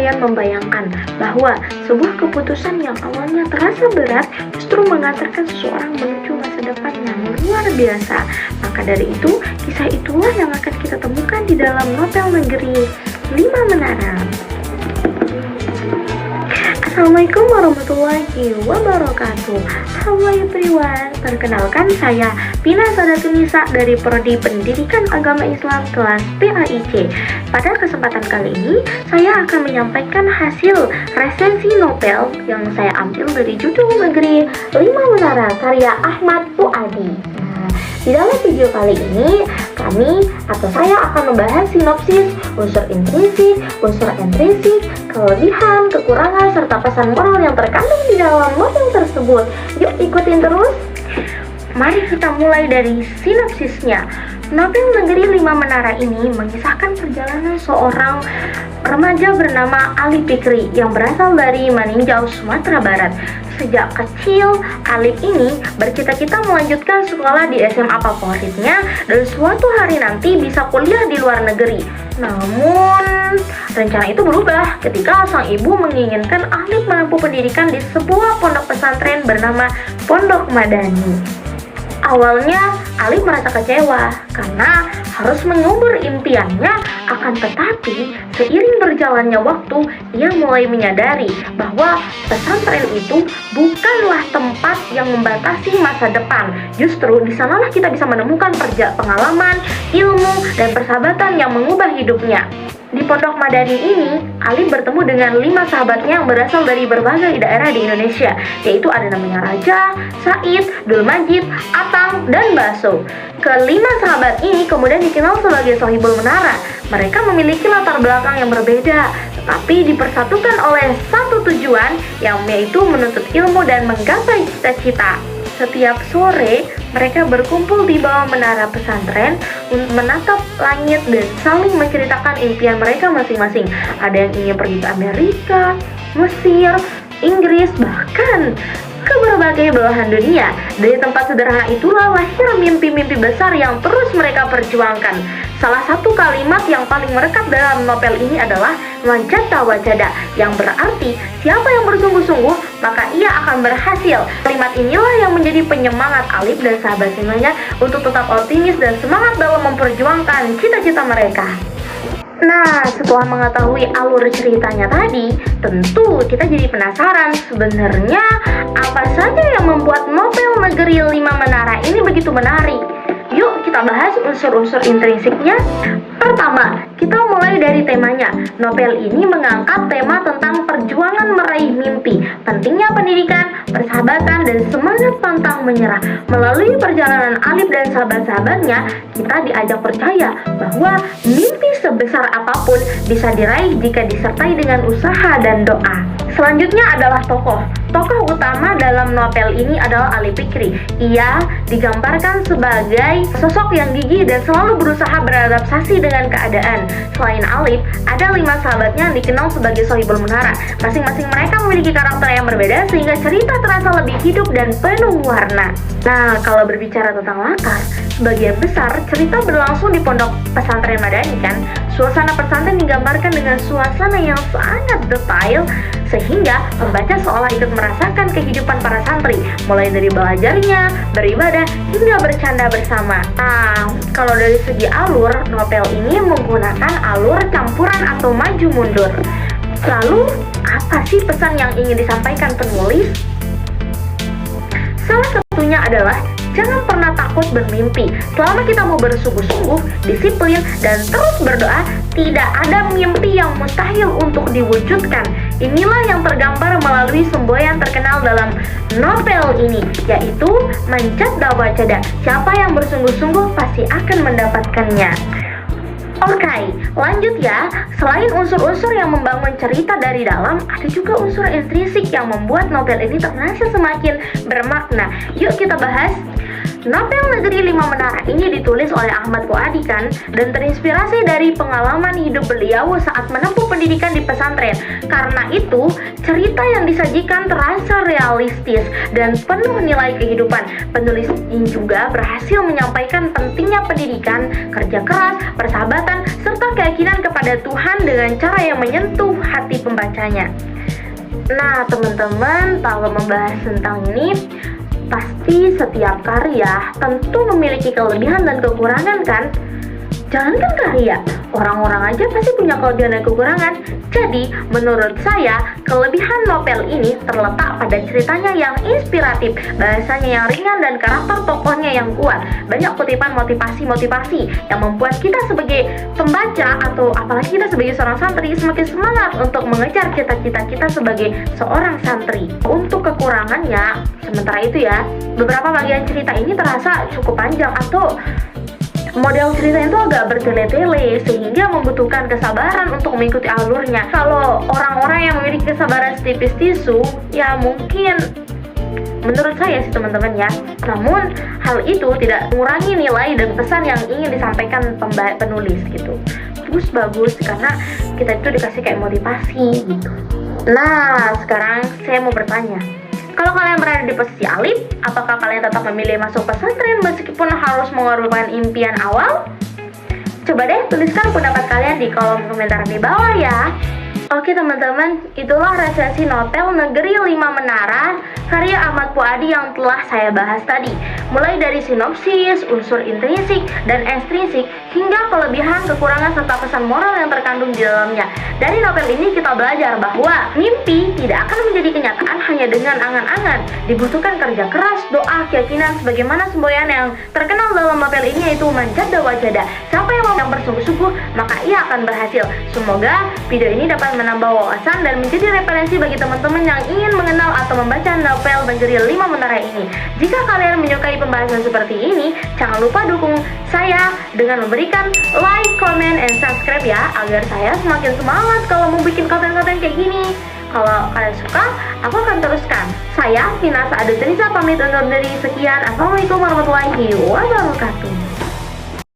kalian membayangkan bahwa sebuah keputusan yang awalnya terasa berat justru mengantarkan seseorang menuju masa depan yang luar biasa? Maka dari itu, kisah itulah yang akan kita temukan di dalam novel Negeri 5 Menara. Assalamualaikum warahmatullahi wabarakatuh. Halo everyone, perkenalkan saya Pina Sadatunisa dari Prodi Pendidikan Agama Islam kelas PAIC. Pada kesempatan kali ini, saya akan menyampaikan hasil resensi novel yang saya ambil dari judul Negeri 5 Menara karya Ahmad Puadi. Di dalam video kali ini, saya akan membahas sinopsis, unsur intrinsik, unsur ekstrinsik, kelebihan, kekurangan, serta pesan moral yang terkandung di dalam novel tersebut. Yuk ikutin terus. Mari kita mulai dari sinopsisnya. Novel Negeri 5 Menara ini mengisahkan perjalanan seorang remaja bernama Ali Fikri yang berasal dari Maninjau, Sumatera Barat. Sejak kecil, Alif ini bercita-cita melanjutkan sekolah di SMA favoritnya dan suatu hari nanti bisa kuliah di luar negeri. Namun, rencana itu berubah ketika sang ibu menginginkan Alif menempuh pendidikan di sebuah pondok pesantren bernama Pondok Madani. Awalnya, Alif merasa kecewa karena harus mengubur impiannya, akan tetapi seiring berjalannya waktu, ia mulai menyadari bahwa pesantren itu bukanlah tempat yang membatasi masa depan. Justru di sanalah kita bisa menemukan pengalaman, ilmu, dan persahabatan yang mengubah hidupnya. Di Pondok Madani ini, Alif bertemu dengan 5 sahabatnya yang berasal dari berbagai daerah di Indonesia, yaitu ada namanya Raja, Said, Dul Majid, Atang, dan Baso. Kelima sahabat ini kemudian dikenal sebagai Sohibul Menara. Mereka memiliki latar belakang yang berbeda, tetapi dipersatukan oleh satu tujuan, yaitu menuntut ilmu dan menggapai cita-cita. Setiap sore, mereka berkumpul di bawah menara pesantren untuk menatap langit dan saling menceritakan impian mereka masing-masing. Ada yang ingin pergi ke Amerika, Mesir, Inggris, bahkan ke berbagai belahan dunia. Dari tempat sederhana itulah lahir mimpi-mimpi besar yang terus mereka perjuangkan. Salah satu kalimat yang paling merekat dalam novel ini adalah "Wajada wajada", yang berarti siapa yang bersungguh-sungguh maka ia akan berhasil. Kalimat inilah yang menjadi penyemangat Alif dan sahabat-sahabatnya untuk tetap optimis dan semangat dalam memperjuangkan cita-cita mereka. Nah, setelah mengetahui alur ceritanya tadi, tentu kita jadi penasaran sebenarnya apa saja yang membuat novel Negeri 5 Menara ini begitu menarik. Yuk kita bahas unsur-unsur intrinsiknya. Pertama, kita mulai dari temanya. Novel ini mengangkat tema tentang perjuangan meraih mimpi, pentingnya pendidikan, persahabatan, dan semangat pantang menyerah. Melalui perjalanan Alif dan sahabat-sahabatnya, kita diajak percaya bahwa mimpi sebesar apapun bisa diraih jika disertai dengan usaha dan doa. Selanjutnya adalah tokoh. Tokoh utama dalam novel ini adalah Ali Fikri. Ia digambarkan sebagai sosok yang gigih dan selalu berusaha beradaptasi dengan keadaan. Selain Alif, ada 5 sahabatnya yang dikenal sebagai Sohibul Menara. Masing-masing mereka memiliki karakter yang berbeda sehingga cerita terasa lebih hidup dan penuh warna. Nah, kalau berbicara tentang latar, sebagian besar cerita berlangsung di Pondok Pesantren Madani kan. Suasana pesantren digambarkan dengan suasana yang sangat detail sehingga pembaca seolah ikut merasakan kehidupan para santri, mulai dari belajarnya, beribadah, hingga bercanda bersama. Nah, kalau dari segi alur, novel ini menggunakan alur campuran atau maju mundur. Lalu, apa sih pesan yang ingin disampaikan penulis? Salah satunya adalah jangan pernah takut bermimpi. Selama kita mau bersungguh-sungguh, disiplin, dan terus berdoa, tidak ada mimpi yang mustahil untuk diwujudkan. Inilah yang tergambar melalui semboyan terkenal dalam novel ini, yaitu "Manjada wajada". Siapa yang bersungguh-sungguh pasti akan mendapatkannya. Oke, lanjut ya. Selain unsur-unsur yang membangun cerita dari dalam, ada juga unsur intrinsik yang membuat novel ini terasa semakin bermakna. Yuk kita bahas. Novel Negeri 5 Menara Nah, ini ditulis oleh Ahmad Fuadi kan, dan terinspirasi dari pengalaman hidup beliau saat menempuh pendidikan di pesantren. Karena itu, cerita yang disajikan terasa realistis dan penuh nilai kehidupan. Penulis ini juga berhasil menyampaikan pentingnya pendidikan, kerja keras, persahabatan, serta keyakinan kepada Tuhan dengan cara yang menyentuh hati pembacanya. Nah, teman-teman, kalau membahas tentang ini, pasti setiap karya tentu memiliki kelebihan dan kekurangan kan? Jangankan karya, orang-orang aja pasti punya kelebihan dan kekurangan. Jadi, menurut saya, kelebihan novel ini terletak pada ceritanya yang inspiratif, bahasanya yang ringan, dan karakter tokohnya yang kuat. Banyak kutipan motivasi-motivasi yang membuat kita sebagai pembaca, atau apalagi kita sebagai seorang santri, semakin semangat untuk mengejar cita-cita kita sebagai seorang santri. Untuk kekurangannya, sementara itu ya, beberapa bagian cerita ini terasa cukup panjang atau model cerita itu agak bertele-tele sehingga membutuhkan kesabaran untuk mengikuti alurnya. Kalau orang-orang yang memiliki kesabaran setipis tisu, ya mungkin menurut saya sih teman-teman ya. Namun hal itu tidak mengurangi nilai dan pesan yang ingin disampaikan penulis gitu. Bagus karena kita itu dikasih kayak motivasi gitu. Nah, sekarang saya mau bertanya, kalau kalian berada di posisi Alif, apakah kalian tetap memilih masuk pesantren meskipun harus mengorbankan impian awal? Coba deh tuliskan pendapat kalian di kolom komentar di bawah ya. Oke teman-teman, itulah resensi novel Negeri Lima Menara karya Ahmad Fuadi yang telah saya bahas tadi. Mulai dari sinopsis, unsur intrinsik dan ekstrinsik, hingga kelebihan, kekurangan, serta pesan moral yang terkandung di dalamnya. Dari novel ini kita belajar bahwa mimpi tidak akan menjadi kenyataan hanya dengan angan-angan. Dibutuhkan kerja keras, doa, keyakinan, sebagaimana semboyan yang terkenal dalam novel ini, yaitu manjada wajada. Siapa yang bersungguh-sungguh, maka ia akan berhasil. Semoga video ini dapat menambah wawasan dan menjadi referensi bagi teman-teman yang ingin mengenal atau membaca novel Negeri Lima Menara ini. Jika kalian menyukai pembahasan seperti ini, jangan lupa dukung saya dengan memberikan like, comment, and subscribe ya, agar saya semakin semangat kalau mau bikin konten-konten kayak gini. Kalau kalian suka, aku akan teruskan. Saya, Vina Sa'adutrisa, pamit undur diri. Sekian. Assalamualaikum warahmatullahi wabarakatuh.